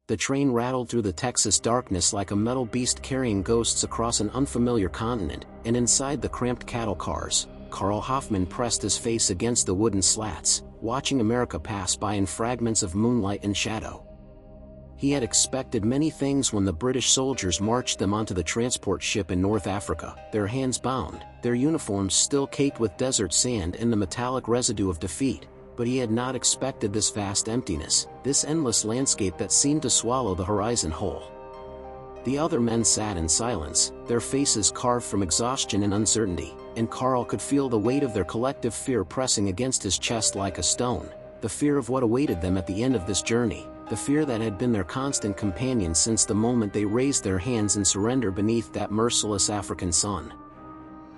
The train rattled through the Texas darkness like a metal beast carrying ghosts across an unfamiliar continent, and inside the cramped cattle cars, Carl Hoffman pressed his face against the wooden slats, watching America pass by in fragments of moonlight and shadow. He had expected many things when the British soldiers marched them onto the transport ship in North Africa, their hands bound, their uniforms still caked with desert sand and the metallic residue of defeat, but he had not expected this vast emptiness, this endless landscape that seemed to swallow the horizon whole. The other men sat in silence, their faces carved from exhaustion and uncertainty, and Carl could feel the weight of their collective fear pressing against his chest like a stone, the fear of what awaited them at the end of this journey, the fear that had been their constant companion since the moment they raised their hands in surrender beneath that merciless African sun.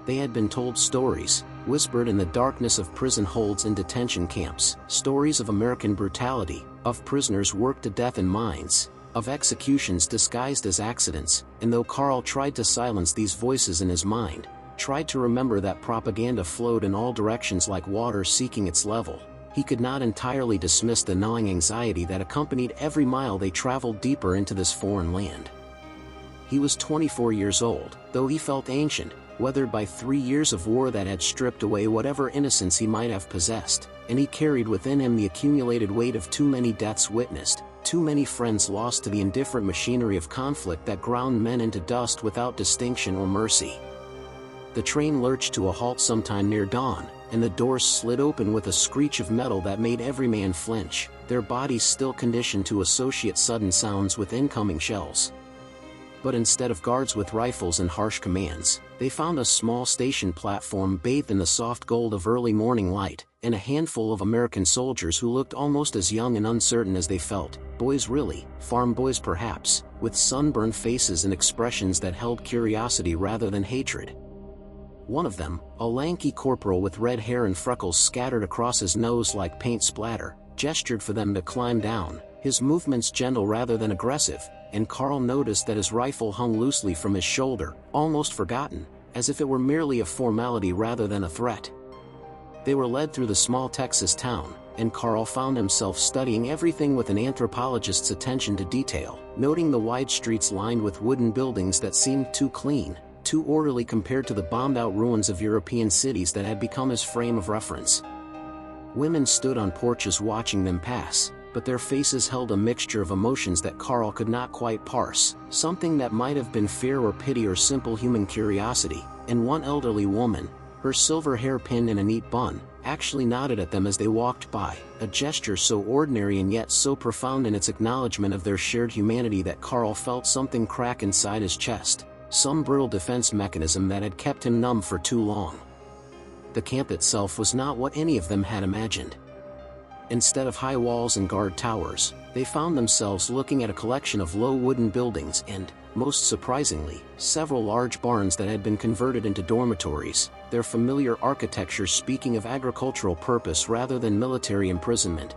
They had been told stories, whispered in the darkness of prison holds and detention camps, stories of American brutality, of prisoners worked to death in mines, of executions disguised as accidents, and though Carl tried to silence these voices in his mind, tried to remember that propaganda flowed in all directions like water seeking its level, he could not entirely dismiss the gnawing anxiety that accompanied every mile they traveled deeper into this foreign land. He was 24 years old, though he felt ancient, weathered by 3 years of war that had stripped away whatever innocence he might have possessed, and he carried within him the accumulated weight of too many deaths witnessed, too many friends lost to the indifferent machinery of conflict that ground men into dust without distinction or mercy. The train lurched to a halt sometime near dawn, and the doors slid open with a screech of metal that made every man flinch, their bodies still conditioned to associate sudden sounds with incoming shells. But instead of guards with rifles and harsh commands, they found a small station platform bathed in the soft gold of early morning light, and a handful of American soldiers who looked almost as young and uncertain as they felt, boys really, farm boys perhaps, with sunburned faces and expressions that held curiosity rather than hatred. One of them, a lanky corporal with red hair and freckles scattered across his nose like paint splatter, gestured for them to climb down, his movements gentle rather than aggressive, and Carl noticed that his rifle hung loosely from his shoulder, almost forgotten, as if it were merely a formality rather than a threat. They were led through the small Texas town, and Carl found himself studying everything with an anthropologist's attention to detail, noting the wide streets lined with wooden buildings that seemed too clean, too orderly compared to the bombed-out ruins of European cities that had become his frame of reference. Women stood on porches watching them pass, but their faces held a mixture of emotions that Carl could not quite parse, something that might have been fear or pity or simple human curiosity, and one elderly woman, her silver hair pinned in a neat bun, actually nodded at them as they walked by, a gesture so ordinary and yet so profound in its acknowledgement of their shared humanity that Carl felt something crack inside his chest, some brittle defense mechanism that had kept him numb for too long. The camp itself was not what any of them had imagined. Instead of high walls and guard towers, they found themselves looking at a collection of low wooden buildings and, most surprisingly, several large barns that had been converted into dormitories, their familiar architecture speaking of agricultural purpose rather than military imprisonment.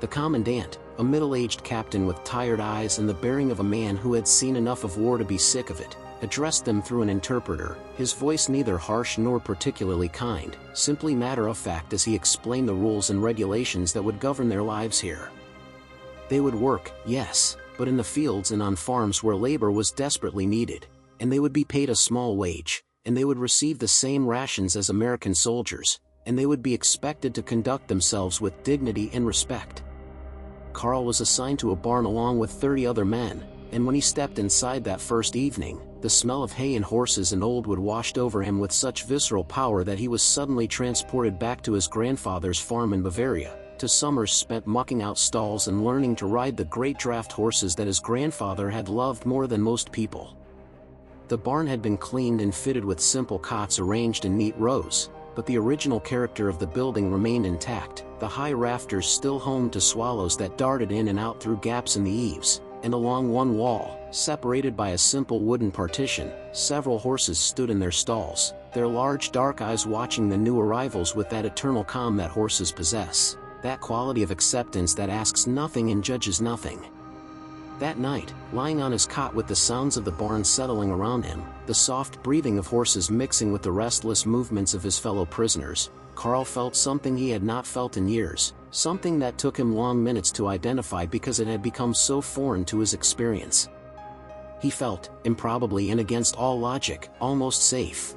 The commandant, a middle-aged captain with tired eyes and the bearing of a man who had seen enough of war to be sick of it, addressed them through an interpreter, his voice neither harsh nor particularly kind, simply matter-of-fact as he explained the rules and regulations that would govern their lives here. They would work, yes, but in the fields and on farms where labor was desperately needed, and they would be paid a small wage, and they would receive the same rations as American soldiers, and they would be expected to conduct themselves with dignity and respect. Carl was assigned to a barn along with 30 other men, and when he stepped inside that first evening, the smell of hay and horses and old wood washed over him with such visceral power that he was suddenly transported back to his grandfather's farm in Bavaria, to summers spent mucking out stalls and learning to ride the great draft horses that his grandfather had loved more than most people. The barn had been cleaned and fitted with simple cots arranged in neat rows, but the original character of the building remained intact, the high rafters still home to swallows that darted in and out through gaps in the eaves, and along one wall, separated by a simple wooden partition, several horses stood in their stalls, their large dark eyes watching the new arrivals with that eternal calm that horses possess, that quality of acceptance that asks nothing and judges nothing. That night, lying on his cot with the sounds of the barn settling around him, the soft breathing of horses mixing with the restless movements of his fellow prisoners, Carl felt something he had not felt in years, something that took him long minutes to identify because it had become so foreign to his experience. He felt, improbably and against all logic, almost safe.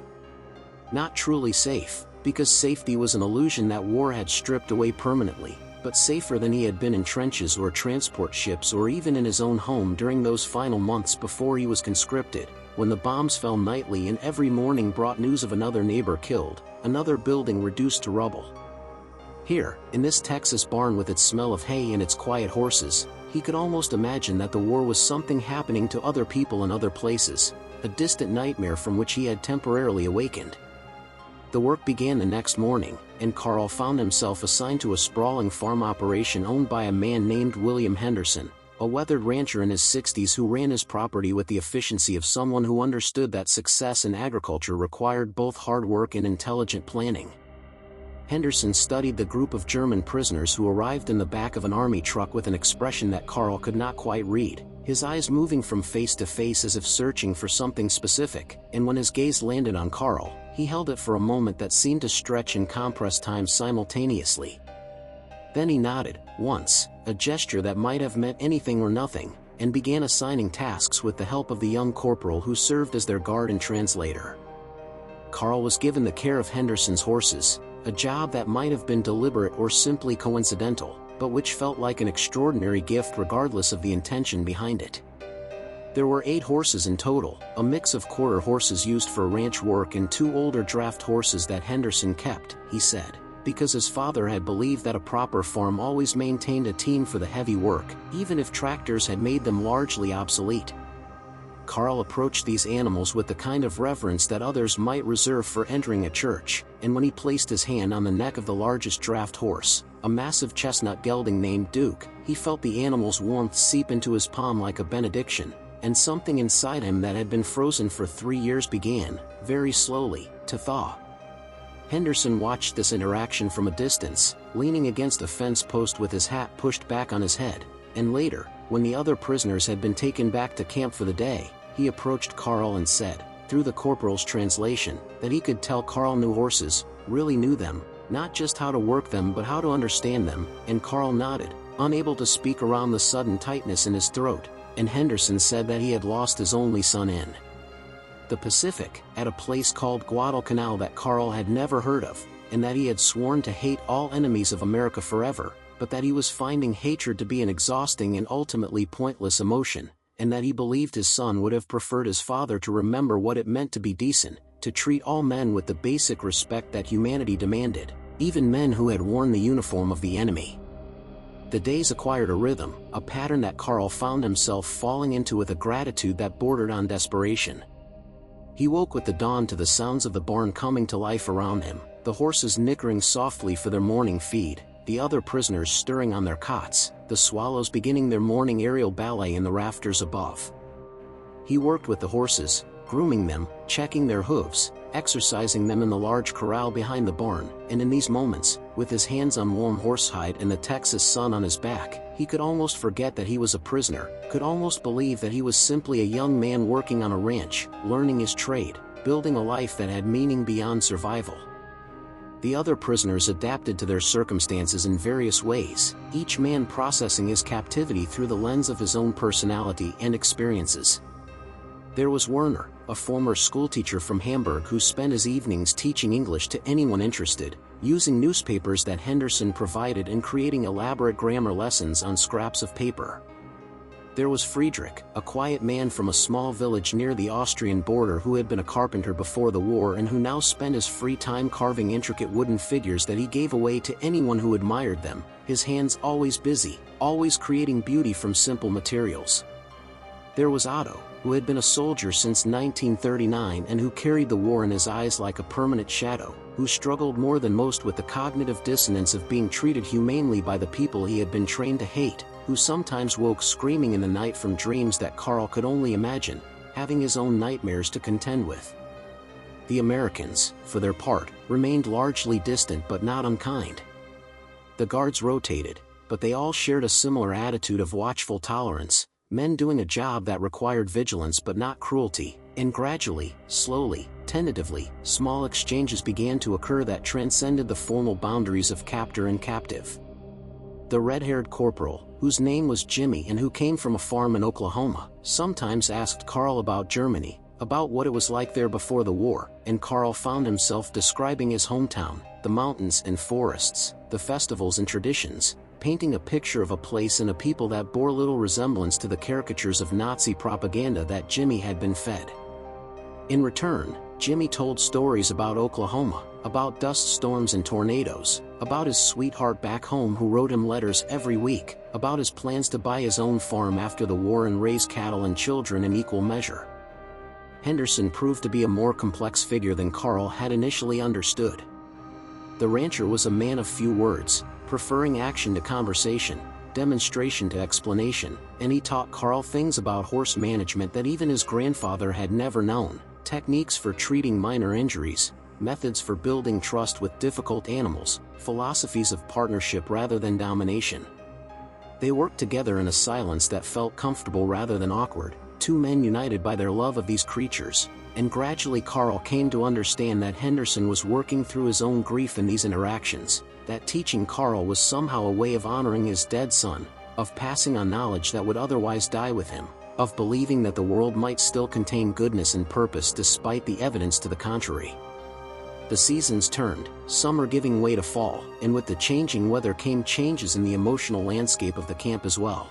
Not truly safe, because safety was an illusion that war had stripped away permanently, but safer than he had been in trenches or transport ships or even in his own home during those final months before he was conscripted, when the bombs fell nightly and every morning brought news of another neighbor killed, another building reduced to rubble. Here, in this Texas barn with its smell of hay and its quiet horses, he could almost imagine that the war was something happening to other people in other places, a distant nightmare from which he had temporarily awakened. The work began the next morning, and Carl found himself assigned to a sprawling farm operation owned by a man named William Henderson, a weathered rancher in his 60s who ran his property with the efficiency of someone who understood that success in agriculture required both hard work and intelligent planning. Henderson studied the group of German prisoners who arrived in the back of an army truck with an expression that Carl could not quite read, his eyes moving from face to face as if searching for something specific, and when his gaze landed on Carl, he held it for a moment that seemed to stretch and compress time simultaneously. Then he nodded, once, a gesture that might have meant anything or nothing, and began assigning tasks with the help of the young corporal who served as their guard and translator. Carl was given the care of Henderson's horses, a job that might have been deliberate or simply coincidental, but which felt like an extraordinary gift regardless of the intention behind it. There were 8 horses in total, a mix of quarter horses used for ranch work and 2 older draft horses that Henderson kept, he said, because his father had believed that a proper farm always maintained a team for the heavy work, even if tractors had made them largely obsolete. Carl approached these animals with the kind of reverence that others might reserve for entering a church, and when he placed his hand on the neck of the largest draft horse, a massive chestnut gelding named Duke, he felt the animal's warmth seep into his palm like a benediction, and something inside him that had been frozen for 3 years began, very slowly, to thaw. Henderson watched this interaction from a distance, leaning against a fence post with his hat pushed back on his head, and later, when the other prisoners had been taken back to camp for the day, he approached Carl and said, through the corporal's translation, that he could tell Carl knew horses, really knew them, not just how to work them but how to understand them, and Carl nodded, unable to speak around the sudden tightness in his throat, and Henderson said that he had lost his only son in the Pacific, at a place called Guadalcanal that Carl had never heard of, and that he had sworn to hate all enemies of America forever, but that he was finding hatred to be an exhausting and ultimately pointless emotion, and that he believed his son would have preferred his father to remember what it meant to be decent, to treat all men with the basic respect that humanity demanded, even men who had worn the uniform of the enemy. The days acquired a rhythm, a pattern that Carl found himself falling into with a gratitude that bordered on desperation. He woke with the dawn to the sounds of the barn coming to life around him, the horses nickering softly for their morning feed, the other prisoners stirring on their cots, the swallows beginning their morning aerial ballet in the rafters above. He worked with the horses, grooming them, checking their hooves, exercising them in the large corral behind the barn, and in these moments, with his hands on warm horsehide and the Texas sun on his back, he could almost forget that he was a prisoner, could almost believe that he was simply a young man working on a ranch, learning his trade, building a life that had meaning beyond survival. The other prisoners adapted to their circumstances in various ways, each man processing his captivity through the lens of his own personality and experiences. There was Werner, a former schoolteacher from Hamburg who spent his evenings teaching English to anyone interested, using newspapers that Henderson provided and creating elaborate grammar lessons on scraps of paper. There was Friedrich, a quiet man from a small village near the Austrian border who had been a carpenter before the war and who now spent his free time carving intricate wooden figures that he gave away to anyone who admired them, his hands always busy, always creating beauty from simple materials. There was Otto, who had been a soldier since 1939 and who carried the war in his eyes like a permanent shadow, who struggled more than most with the cognitive dissonance of being treated humanely by the people he had been trained to hate, who sometimes woke screaming in the night from dreams that Carl could only imagine, having his own nightmares to contend with. The Americans, for their part, remained largely distant but not unkind. The guards rotated, but they all shared a similar attitude of watchful tolerance, men doing a job that required vigilance but not cruelty, and gradually, slowly, tentatively, small exchanges began to occur that transcended the formal boundaries of captor and captive. The red-haired corporal, whose name was Jimmy and who came from a farm in Oklahoma, sometimes asked Carl about Germany, about what it was like there before the war, and Carl found himself describing his hometown, the mountains and forests, the festivals and traditions, painting a picture of a place and a people that bore little resemblance to the caricatures of Nazi propaganda that Jimmy had been fed. In return, Jimmy told stories about Oklahoma, about dust storms and tornadoes, about his sweetheart back home who wrote him letters every week, about his plans to buy his own farm after the war and raise cattle and children in equal measure. Henderson proved to be a more complex figure than Carl had initially understood. The rancher was a man of few words, preferring action to conversation, demonstration to explanation, and he taught Carl things about horse management that even his grandfather had never known, techniques for treating minor injuries, methods for building trust with difficult animals, philosophies of partnership rather than domination. They worked together in a silence that felt comfortable rather than awkward, two men united by their love of these creatures, and gradually Carl came to understand that Henderson was working through his own grief in these interactions, that teaching Carl was somehow a way of honoring his dead son, of passing on knowledge that would otherwise die with him, of believing that the world might still contain goodness and purpose despite the evidence to the contrary. The seasons turned, summer giving way to fall, and with the changing weather came changes in the emotional landscape of the camp as well.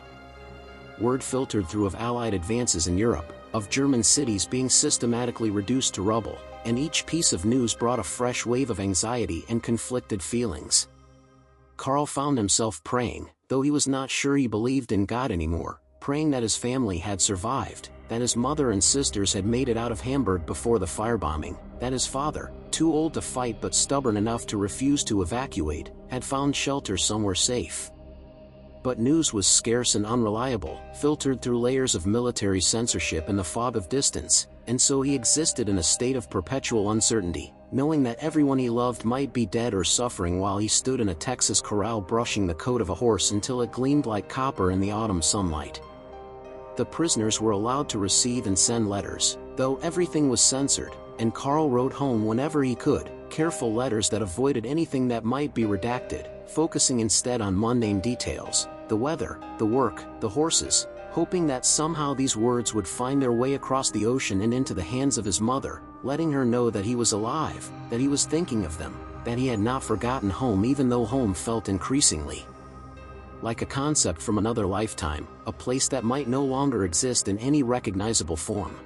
Word filtered through of Allied advances in Europe, of German cities being systematically reduced to rubble, and each piece of news brought a fresh wave of anxiety and conflicted feelings. Carl found himself praying, though he was not sure he believed in God anymore, praying that his family had survived, that his mother and sisters had made it out of Hamburg before the firebombing, that his father, too old to fight but stubborn enough to refuse to evacuate, had found shelter somewhere safe. But news was scarce and unreliable, filtered through layers of military censorship and the fog of distance, and so he existed in a state of perpetual uncertainty, knowing that everyone he loved might be dead or suffering while he stood in a Texas corral brushing the coat of a horse until it gleamed like copper in the autumn sunlight. The prisoners were allowed to receive and send letters, though everything was censored, and Carl wrote home whenever he could, careful letters that avoided anything that might be redacted, focusing instead on mundane details, the weather, the work, the horses, hoping that somehow these words would find their way across the ocean and into the hands of his mother, letting her know that he was alive, that he was thinking of them, that he had not forgotten home even though home felt increasingly like a concept from another lifetime, a place that might no longer exist in any recognizable form.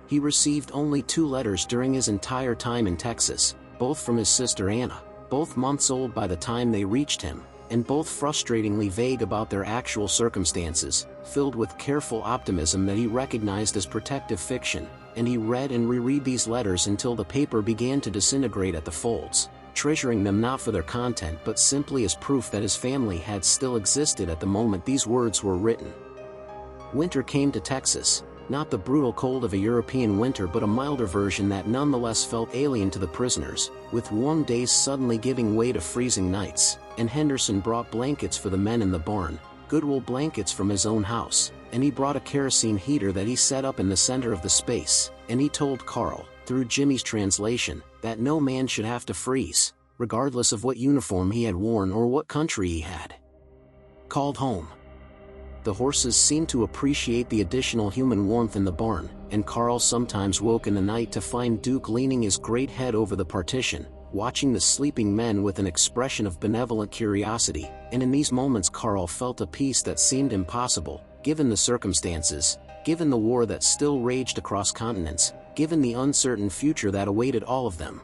He received only 2 letters during his entire time in Texas, both from his sister Anna, both months old by the time they reached him, and both frustratingly vague about their actual circumstances, filled with careful optimism that he recognized as protective fiction, and he read and reread these letters until the paper began to disintegrate at the folds, treasuring them not for their content but simply as proof that his family had still existed at the moment these words were written. Winter came to Texas, not the brutal cold of a European winter but a milder version that nonetheless felt alien to the prisoners, with warm days suddenly giving way to freezing nights, and Henderson brought blankets for the men in the barn, good wool blankets from his own house, and he brought a kerosene heater that he set up in the center of the space, and he told Carl, through Jimmy's translation, that no man should have to freeze, regardless of what uniform he had worn or what country he had called home. The horses seemed to appreciate the additional human warmth in the barn, and Carl sometimes woke in the night to find Duke leaning his great head over the partition, watching the sleeping men with an expression of benevolent curiosity, and in these moments Carl felt a peace that seemed impossible, given the circumstances, given the war that still raged across continents, given the uncertain future that awaited all of them.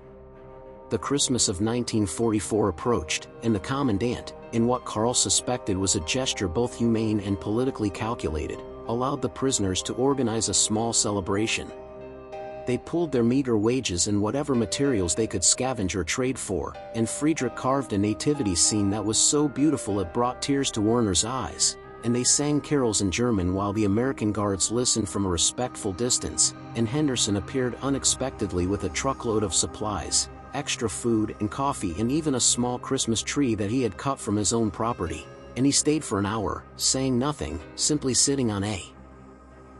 The Christmas of 1944 approached, and the commandant, in what Carl suspected was a gesture both humane and politically calculated, allowed the prisoners to organize a small celebration. They pooled their meager wages and whatever materials they could scavenge or trade for, and Friedrich carved a nativity scene that was so beautiful it brought tears to Werner's eyes, and they sang carols in German while the American guards listened from a respectful distance, and Henderson appeared unexpectedly with a truckload of supplies, extra food and coffee and even a small Christmas tree that he had cut from his own property, and he stayed for an hour, saying nothing, simply sitting on a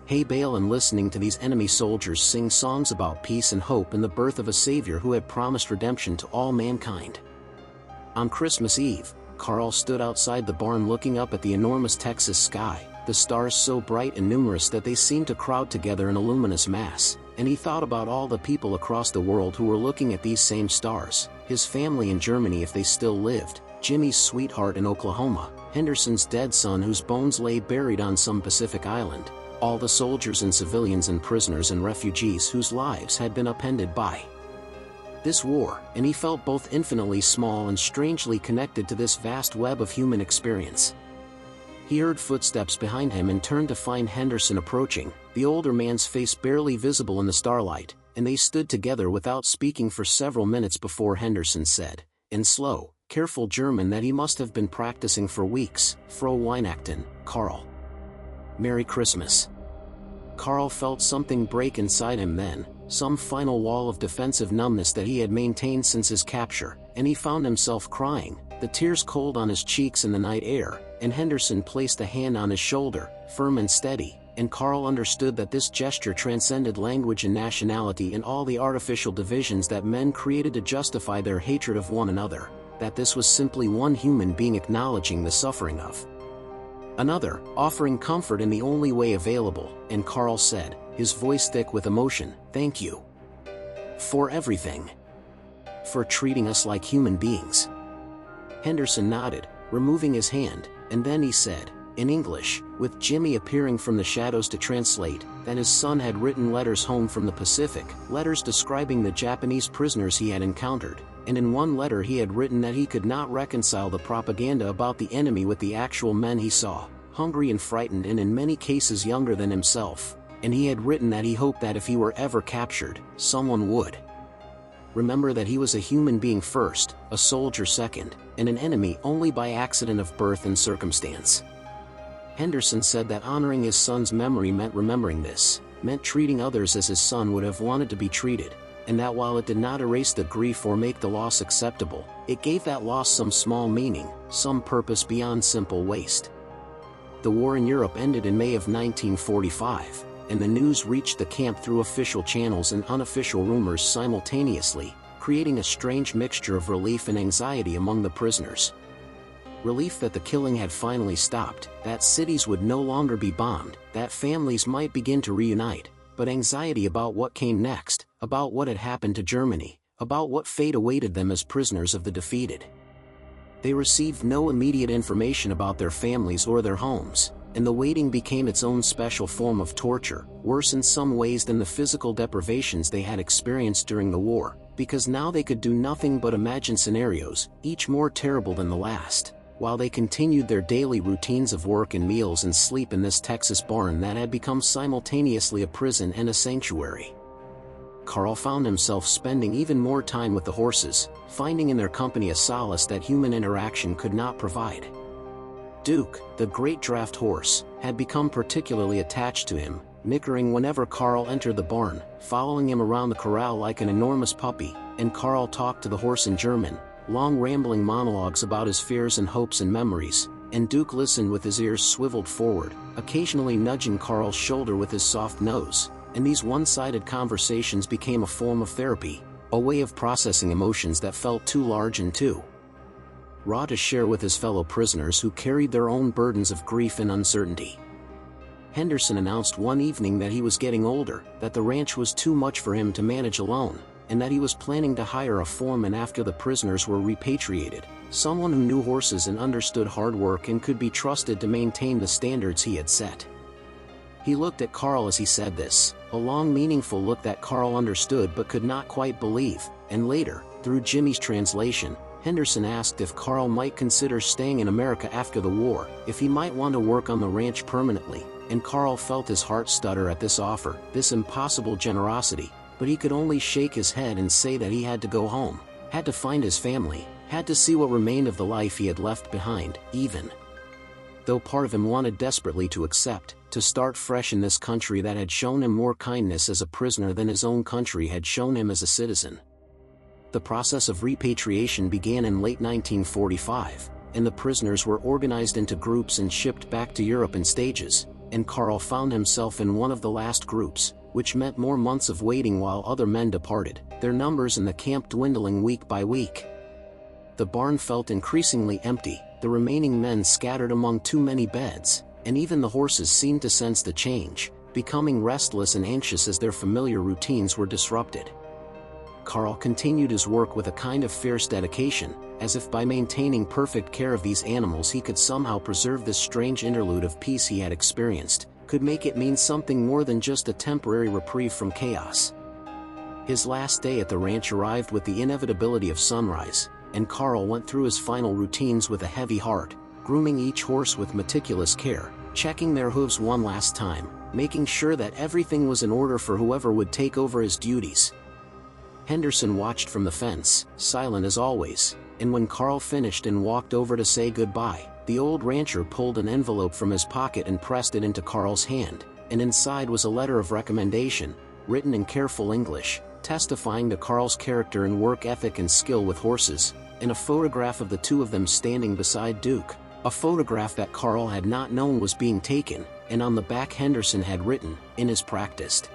hay bale and listening to these enemy soldiers sing songs about peace and hope and the birth of a Savior who had promised redemption to all mankind. On Christmas Eve, Carl stood outside the barn looking up at the enormous Texas sky, the stars so bright and numerous that they seemed to crowd together in a luminous mass, and he thought about all the people across the world who were looking at these same stars, his family in Germany if they still lived, Jimmy's sweetheart in Oklahoma, Henderson's dead son whose bones lay buried on some Pacific island, all the soldiers and civilians and prisoners and refugees whose lives had been upended by this war, and he felt both infinitely small and strangely connected to this vast web of human experience. He heard footsteps behind him and turned to find Henderson approaching, the older man's face barely visible in the starlight, and they stood together without speaking for several minutes before Henderson said, in slow, careful German that he must have been practicing for weeks, Frohe Weihnachten, Carl. Merry Christmas. Carl felt something break inside him then, some final wall of defensive numbness that he had maintained since his capture, and he found himself crying, the tears cold on his cheeks in the night air, and Henderson placed a hand on his shoulder, firm and steady, and Carl understood that this gesture transcended language and nationality and all the artificial divisions that men created to justify their hatred of one another, that this was simply one human being acknowledging the suffering of another, offering comfort in the only way available, and Carl said, his voice thick with emotion, "Thank you. For everything. For treating us like human beings." Henderson nodded, removing his hand, and then he said, in English, with Jimmy appearing from the shadows to translate, that his son had written letters home from the Pacific, letters describing the Japanese prisoners he had encountered, and in one letter he had written that he could not reconcile the propaganda about the enemy with the actual men he saw, hungry and frightened and in many cases younger than himself, and he had written that he hoped that if he were ever captured, someone would remember that he was a human being first, a soldier second, and an enemy only by accident of birth and circumstance. Henderson said that honoring his son's memory meant remembering this, meant treating others as his son would have wanted to be treated, and that while it did not erase the grief or make the loss acceptable, it gave that loss some small meaning, some purpose beyond simple waste. The war in Europe ended in May of 1945, and the news reached the camp through official channels and unofficial rumors simultaneously, creating a strange mixture of relief and anxiety among the prisoners. Relief that the killing had finally stopped, that cities would no longer be bombed, that families might begin to reunite, but anxiety about what came next, about what had happened to Germany, about what fate awaited them as prisoners of the defeated. They received no immediate information about their families or their homes, and the waiting became its own special form of torture, worse in some ways than the physical deprivations they had experienced during the war, because now they could do nothing but imagine scenarios, each more terrible than the last, while they continued their daily routines of work and meals and sleep in this Texas barn that had become simultaneously a prison and a sanctuary. Carl found himself spending even more time with the horses, finding in their company a solace that human interaction could not provide. Duke, the great draft horse, had become particularly attached to him, nickering whenever Carl entered the barn, following him around the corral like an enormous puppy, and Carl talked to the horse in German, long rambling monologues about his fears and hopes and memories, and Duke listened with his ears swiveled forward, occasionally nudging Carl's shoulder with his soft nose, and these one-sided conversations became a form of therapy, a way of processing emotions that felt too large and too raw to share with his fellow prisoners who carried their own burdens of grief and uncertainty. Henderson announced one evening that he was getting older, that the ranch was too much for him to manage alone, and that he was planning to hire a foreman after the prisoners were repatriated, someone who knew horses and understood hard work and could be trusted to maintain the standards he had set. He looked at Carl as he said this, a long meaningful look that Carl understood but could not quite believe, and later, through Jimmy's translation, Henderson asked if Carl might consider staying in America after the war, if he might want to work on the ranch permanently, and Carl felt his heart stutter at this offer, this impossible generosity, but he could only shake his head and say that he had to go home, had to find his family, had to see what remained of the life he had left behind, even though part of him wanted desperately to accept, to start fresh in this country that had shown him more kindness as a prisoner than his own country had shown him as a citizen. The process of repatriation began in late 1945, and the prisoners were organized into groups and shipped back to Europe in stages, and Carl found himself in one of the last groups, which meant more months of waiting while other men departed, their numbers in the camp dwindling week by week. The barn felt increasingly empty, the remaining men scattered among too many beds, and even the horses seemed to sense the change, becoming restless and anxious as their familiar routines were disrupted. Carl continued his work with a kind of fierce dedication, as if by maintaining perfect care of these animals he could somehow preserve this strange interlude of peace he had experienced, could make it mean something more than just a temporary reprieve from chaos. His last day at the ranch arrived with the inevitability of sunrise, and Carl went through his final routines with a heavy heart, grooming each horse with meticulous care, checking their hooves one last time, making sure that everything was in order for whoever would take over his duties. Henderson watched from the fence, silent as always, and when Carl finished and walked over to say goodbye, the old rancher pulled an envelope from his pocket and pressed it into Carl's hand, and inside was a letter of recommendation, written in careful English, testifying to Carl's character and work ethic and skill with horses, and a photograph of the two of them standing beside Duke, a photograph that Carl had not known was being taken, and on the back Henderson had written, in his practiced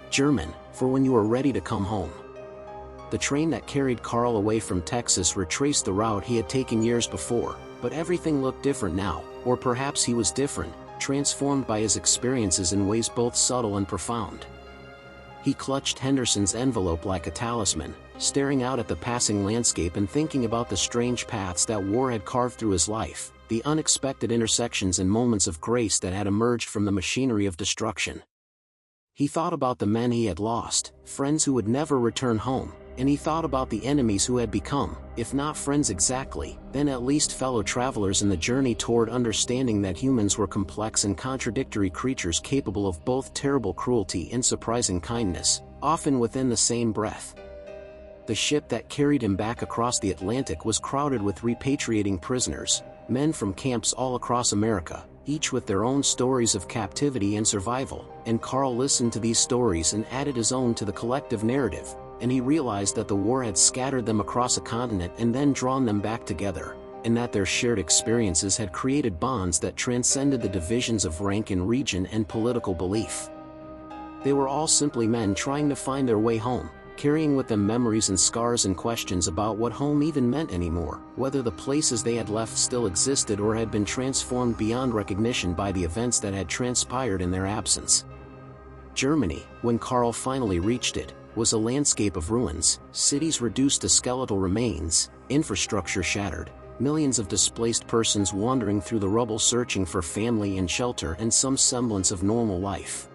German, for when you are ready to come home. The train that carried Carl away from Texas retraced the route he had taken years before, but everything looked different now, or perhaps he was different, transformed by his experiences in ways both subtle and profound. He clutched Henderson's envelope like a talisman, staring out at the passing landscape and thinking about the strange paths that war had carved through his life, the unexpected intersections and moments of grace that had emerged from the machinery of destruction. He thought about the men he had lost, friends who would never return home, and he thought about the enemies who had become, if not friends exactly, then at least fellow travelers in the journey toward understanding that humans were complex and contradictory creatures capable of both terrible cruelty and surprising kindness, often within the same breath. The ship that carried him back across the Atlantic was crowded with repatriating prisoners, men from camps all across America, each with their own stories of captivity and survival, and Carl listened to these stories and added his own to the collective narrative, and he realized that the war had scattered them across a continent and then drawn them back together, and that their shared experiences had created bonds that transcended the divisions of rank and region and political belief. They were all simply men trying to find their way home, carrying with them memories and scars and questions about what home even meant anymore, whether the places they had left still existed or had been transformed beyond recognition by the events that had transpired in their absence. Germany, when Carl finally reached it, was a landscape of ruins, cities reduced to skeletal remains, infrastructure shattered, millions of displaced persons wandering through the rubble searching for family and shelter and some semblance of normal life.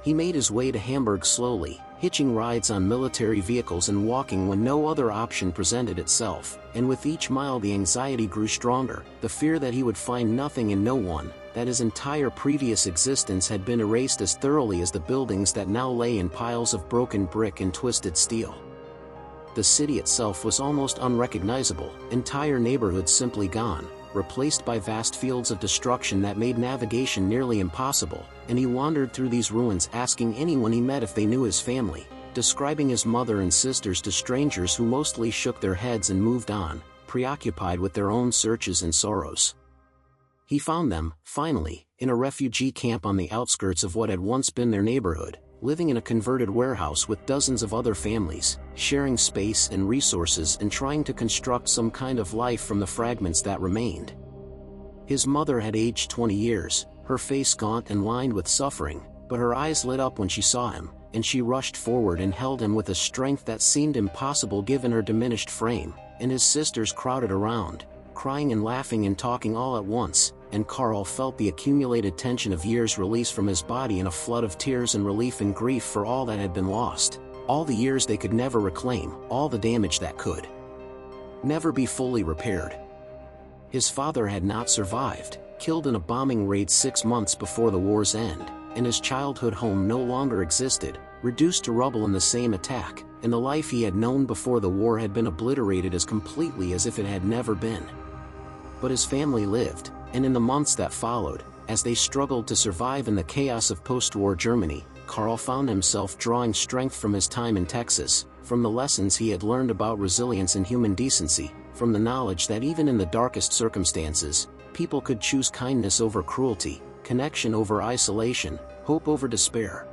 He made his way to Hamburg slowly, hitching rides on military vehicles and walking when no other option presented itself, and with each mile the anxiety grew stronger, the fear that he would find nothing and no one, that his entire previous existence had been erased as thoroughly as the buildings that now lay in piles of broken brick and twisted steel. The city itself was almost unrecognizable, entire neighborhoods simply gone, replaced by vast fields of destruction that made navigation nearly impossible, and he wandered through these ruins asking anyone he met if they knew his family, describing his mother and sisters to strangers who mostly shook their heads and moved on, preoccupied with their own searches and sorrows. He found them, finally, in a refugee camp on the outskirts of what had once been their neighborhood, living in a converted warehouse with dozens of other families, sharing space and resources and trying to construct some kind of life from the fragments that remained. His mother had aged 20 years, her face gaunt and lined with suffering, but her eyes lit up when she saw him, and she rushed forward and held him with a strength that seemed impossible given her diminished frame, and his sisters crowded around, crying and laughing and talking all at once, and Carl felt the accumulated tension of years release from his body in a flood of tears and relief and grief for all that had been lost, all the years they could never reclaim, all the damage that could never be fully repaired. His father had not survived, killed in a bombing raid 6 months before the war's end, and his childhood home no longer existed, reduced to rubble in the same attack, and the life he had known before the war had been obliterated as completely as if it had never been. But his family lived, and in the months that followed, as they struggled to survive in the chaos of post-war Germany, Carl found himself drawing strength from his time in Texas, from the lessons he had learned about resilience and human decency, from the knowledge that even in the darkest circumstances, people could choose kindness over cruelty, connection over isolation, hope over despair.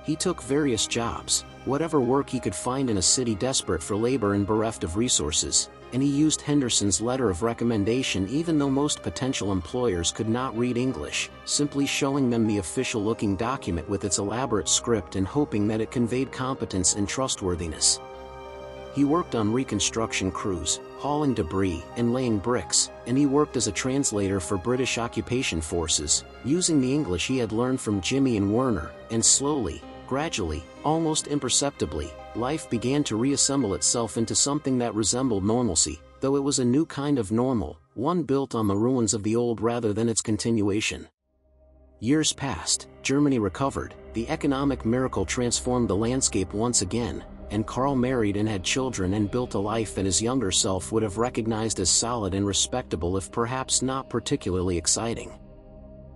He took various jobs, whatever work he could find in a city desperate for labor and bereft of resources, and he used Henderson's letter of recommendation even though most potential employers could not read English, simply showing them the official-looking document with its elaborate script and hoping that it conveyed competence and trustworthiness. He worked on reconstruction crews, hauling debris and laying bricks, and he worked as a translator for British occupation forces, using the English he had learned from Jimmy and Werner, and slowly, gradually, almost imperceptibly, life began to reassemble itself into something that resembled normalcy, though it was a new kind of normal, one built on the ruins of the old rather than its continuation. Years passed, Germany recovered, the economic miracle transformed the landscape once again, and Karl married and had children and built a life that his younger self would have recognized as solid and respectable if perhaps not particularly exciting.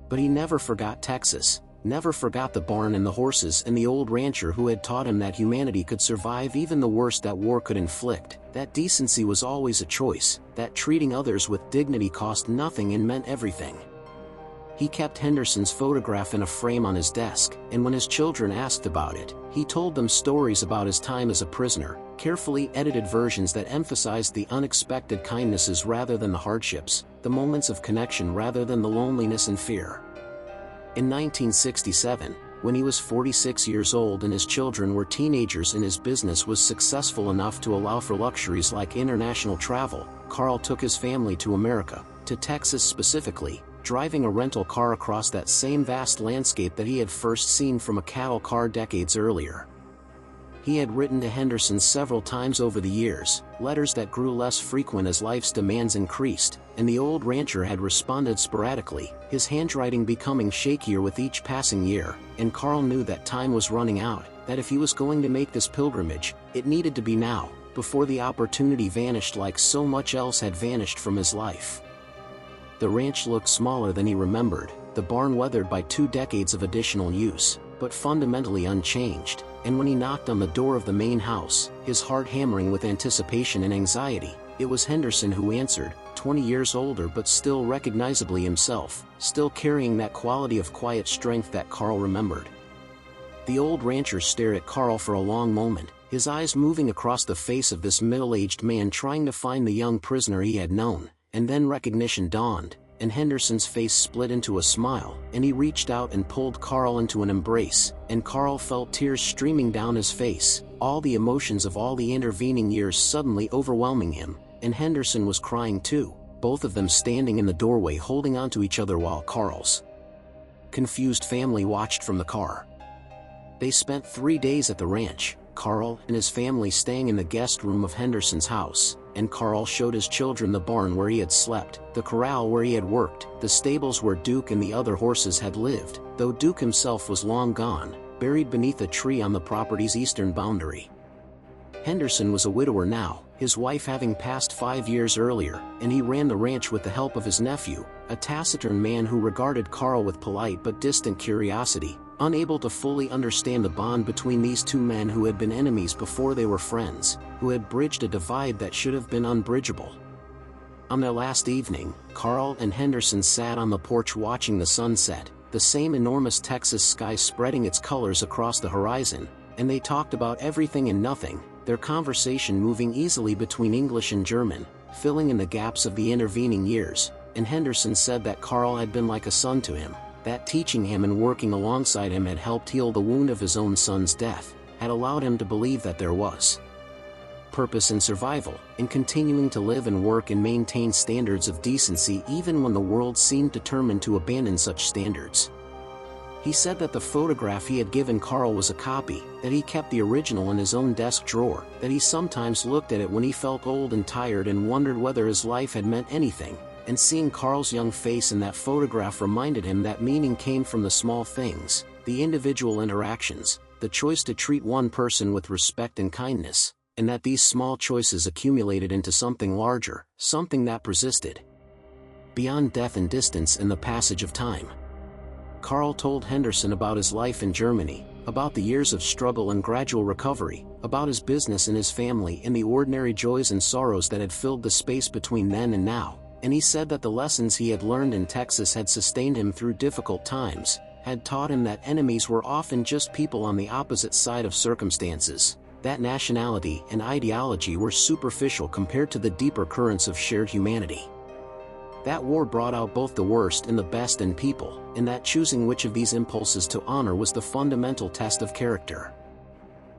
But he never forgot Texas, never forgot the barn and the horses and the old rancher who had taught him that humanity could survive even the worst that war could inflict, that decency was always a choice, that treating others with dignity cost nothing and meant everything. He kept Henderson's photograph in a frame on his desk, and when his children asked about it, he told them stories about his time as a prisoner, carefully edited versions that emphasized the unexpected kindnesses rather than the hardships, the moments of connection rather than the loneliness and fear. In 1967, when he was 46 years old and his children were teenagers and his business was successful enough to allow for luxuries like international travel, Karl took his family to America, to Texas specifically, driving a rental car across that same vast landscape that he had first seen from a cattle car decades earlier. He had written to Henderson several times over the years, letters that grew less frequent as life's demands increased, and the old rancher had responded sporadically, his handwriting becoming shakier with each passing year, and Karl knew that time was running out, that if he was going to make this pilgrimage, it needed to be now, before the opportunity vanished like so much else had vanished from his life. The ranch looked smaller than he remembered, the barn weathered by 2 decades of additional use, but fundamentally unchanged, and when he knocked on the door of the main house, his heart hammering with anticipation and anxiety, it was Henderson who answered, 20 years older but still recognizably himself, still carrying that quality of quiet strength that Karl remembered. The old rancher stared at Karl for a long moment, his eyes moving across the face of this middle-aged man trying to find the young prisoner he had known. And then recognition dawned, and Henderson's face split into a smile, and he reached out and pulled Karl into an embrace, and Karl felt tears streaming down his face, all the emotions of all the intervening years suddenly overwhelming him, and Henderson was crying too, both of them standing in the doorway holding onto each other while Karl's confused family watched from the car. They spent 3 days at the ranch, Karl and his family staying in the guest room of Henderson's house, and Karl showed his children the barn where he had slept, the corral where he had worked, the stables where Duke and the other horses had lived, though Duke himself was long gone, buried beneath a tree on the property's eastern boundary. Henderson was a widower now, his wife having passed 5 years earlier, and he ran the ranch with the help of his nephew, a taciturn man who regarded Karl with polite but distant curiosity, unable to fully understand the bond between these two men who had been enemies before they were friends, who had bridged a divide that should have been unbridgeable. On their last evening, Karl and Henderson sat on the porch watching the sunset, the same enormous Texas sky spreading its colors across the horizon, and they talked about everything and nothing, their conversation moving easily between English and German, filling in the gaps of the intervening years, and Henderson said that Karl had been like a son to him, that teaching him and working alongside him had helped heal the wound of his own son's death, had allowed him to believe that there was purpose in survival, in continuing to live and work and maintain standards of decency even when the world seemed determined to abandon such standards. He said that the photograph he had given Karl was a copy, that he kept the original in his own desk drawer, that he sometimes looked at it when he felt old and tired and wondered whether his life had meant anything, and seeing Karl's young face in that photograph reminded him that meaning came from the small things, the individual interactions, the choice to treat one person with respect and kindness, and that these small choices accumulated into something larger, something that persisted beyond death and distance and the passage of time. Karl told Henderson about his life in Germany, about the years of struggle and gradual recovery, about his business and his family and the ordinary joys and sorrows that had filled the space between then and now, and he said that the lessons he had learned in Texas had sustained him through difficult times, had taught him that enemies were often just people on the opposite side of circumstances, that nationality and ideology were superficial compared to the deeper currents of shared humanity. That war brought out both the worst and the best in people, and that choosing which of these impulses to honor was the fundamental test of character.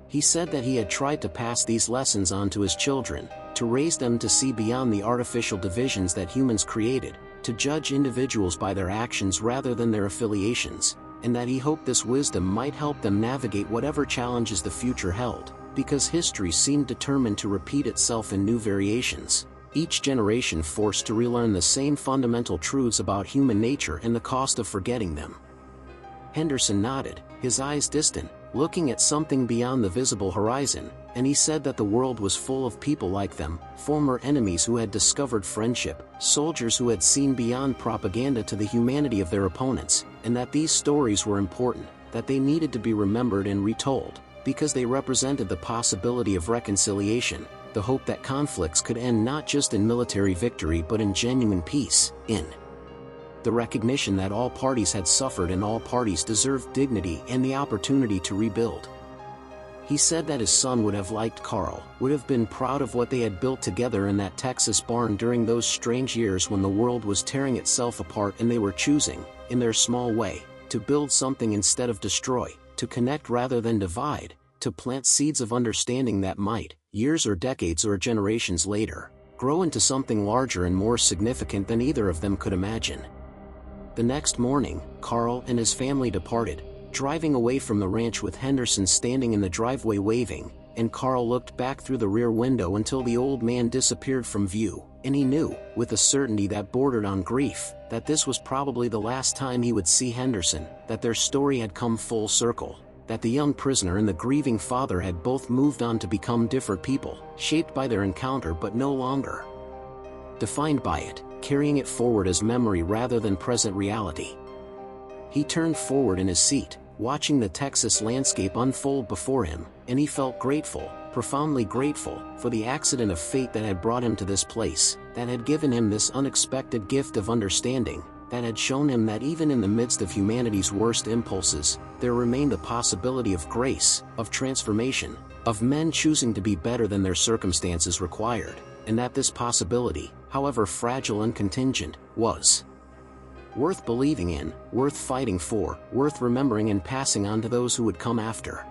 He said that he had tried to pass these lessons on to his children, to raise them to see beyond the artificial divisions that humans created, to judge individuals by their actions rather than their affiliations, and that he hoped this wisdom might help them navigate whatever challenges the future held, because history seemed determined to repeat itself in new variations, each generation forced to relearn the same fundamental truths about human nature and the cost of forgetting them. Henderson nodded, his eyes distant, looking at something beyond the visible horizon, and he said that the world was full of people like them, former enemies who had discovered friendship, soldiers who had seen beyond propaganda to the humanity of their opponents, and that these stories were important, that they needed to be remembered and retold, because they represented the possibility of reconciliation, the hope that conflicts could end not just in military victory but in genuine peace, in the recognition that all parties had suffered and all parties deserved dignity and the opportunity to rebuild. He said that his son would have liked Carl, would have been proud of what they had built together in that Texas barn during those strange years when the world was tearing itself apart and they were choosing, in their small way, to build something instead of destroy, to connect rather than divide, to plant seeds of understanding that might, years or decades or generations later, grow into something larger and more significant than either of them could imagine. The next morning, Carl and his family departed, driving away from the ranch with Henderson standing in the driveway waving, and Carl looked back through the rear window until the old man disappeared from view, and he knew, with a certainty that bordered on grief, that this was probably the last time he would see Henderson, that their story had come full circle, that the young prisoner and the grieving father had both moved on to become different people, shaped by their encounter but no longer defined by it, carrying it forward as memory rather than present reality. He turned forward in his seat, watching the Texas landscape unfold before him, and he felt grateful, profoundly grateful, for the accident of fate that had brought him to this place, that had given him this unexpected gift of understanding, that had shown him that even in the midst of humanity's worst impulses, there remained the possibility of grace, of transformation, of men choosing to be better than their circumstances required, and that this possibility, however fragile and contingent, was worth believing in, worth fighting for, worth remembering and passing on to those who would come after.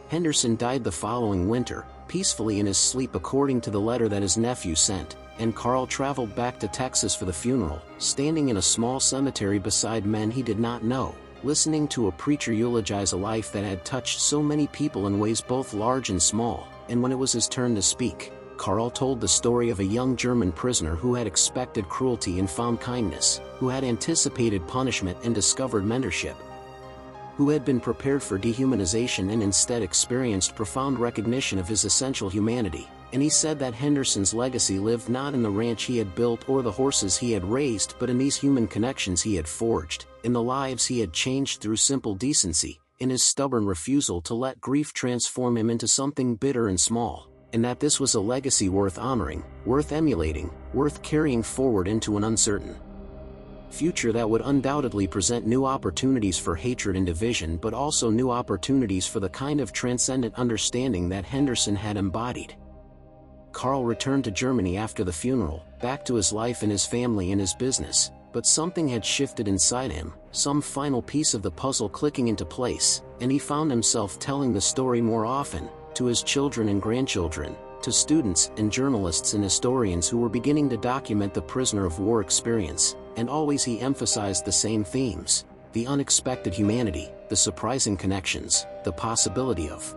Henderson died the following winter, peacefully in his sleep according to the letter that his nephew sent, and Carl traveled back to Texas for the funeral, standing in a small cemetery beside men he did not know, listening to a preacher eulogize a life that had touched so many people in ways both large and small, and when it was his turn to speak, Carl told the story of a young German prisoner who had expected cruelty and found kindness, who had anticipated punishment and discovered mentorship, who had been prepared for dehumanization and instead experienced profound recognition of his essential humanity, and he said that Henderson's legacy lived not in the ranch he had built or the horses he had raised but in these human connections he had forged, in the lives he had changed through simple decency, in his stubborn refusal to let grief transform him into something bitter and small, and that this was a legacy worth honoring, worth emulating, worth carrying forward into an uncertain future that would undoubtedly present new opportunities for hatred and division but also new opportunities for the kind of transcendent understanding that Henderson had embodied. Carl returned to Germany after the funeral, back to his life and his family and his business, but something had shifted inside him, some final piece of the puzzle clicking into place, and he found himself telling the story more often, to his children and grandchildren, to students and journalists and historians who were beginning to document the prisoner of war experience, and always he emphasized the same themes: the unexpected humanity, the surprising connections, the possibility of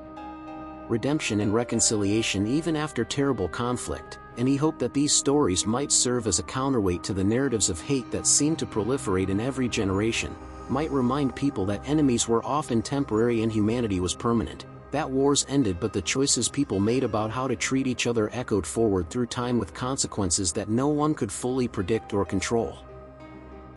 redemption and reconciliation even after terrible conflict, and he hoped that these stories might serve as a counterweight to the narratives of hate that seemed to proliferate in every generation, might remind people that enemies were often temporary and humanity was permanent, that wars ended but the choices people made about how to treat each other echoed forward through time with consequences that no one could fully predict or control.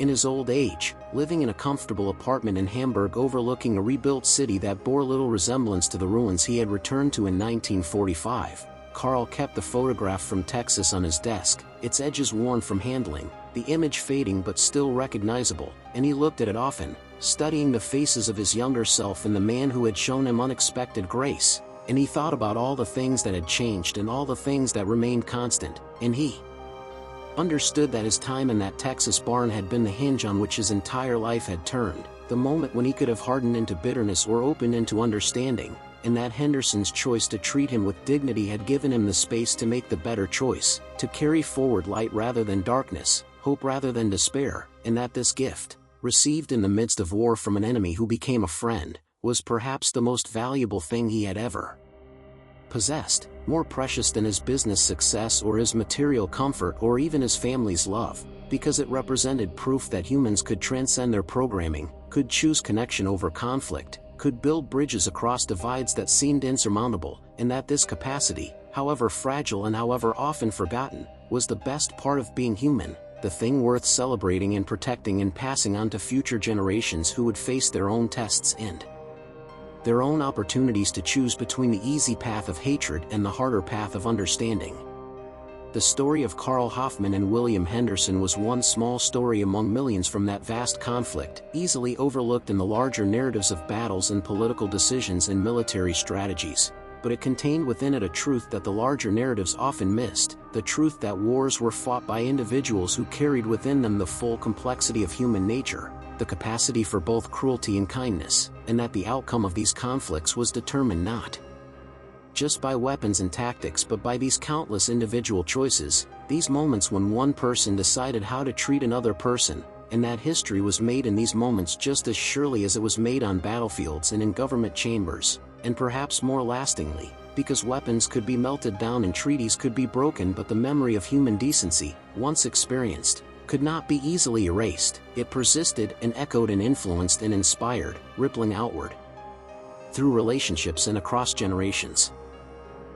In his old age, living in a comfortable apartment in Hamburg overlooking a rebuilt city that bore little resemblance to the ruins he had returned to in 1945, Carl kept the photograph from Texas on his desk, its edges worn from handling, the image fading but still recognizable, and he looked at it often, studying the faces of his younger self and the man who had shown him unexpected grace, and he thought about all the things that had changed and all the things that remained constant, and he understood that his time in that Texas barn had been the hinge on which his entire life had turned, the moment when he could have hardened into bitterness or opened into understanding, and that Henderson's choice to treat him with dignity had given him the space to make the better choice, to carry forward light rather than darkness, hope rather than despair, and that this gift, received in the midst of war from an enemy who became a friend, was perhaps the most valuable thing he had ever possessed, more precious than his business success or his material comfort or even his family's love, because it represented proof that humans could transcend their programming, could choose connection over conflict, could build bridges across divides that seemed insurmountable, and that this capacity, however fragile and however often forgotten, was the best part of being human, the thing worth celebrating and protecting and passing on to future generations who would face their own tests and their own opportunities to choose between the easy path of hatred and the harder path of understanding. The story of Carl Hoffman and William Henderson was one small story among millions from that vast conflict, easily overlooked in the larger narratives of battles and political decisions and military strategies, but it contained within it a truth that the larger narratives often missed, the truth that wars were fought by individuals who carried within them the full complexity of human nature, the capacity for both cruelty and kindness, and that the outcome of these conflicts was determined not just by weapons and tactics but by these countless individual choices, these moments when one person decided how to treat another person, and that history was made in these moments just as surely as it was made on battlefields and in government chambers, and perhaps more lastingly, because weapons could be melted down and treaties could be broken but the memory of human decency, once experienced, could not be easily erased. It persisted and echoed and influenced and inspired, rippling outward through relationships and across generations.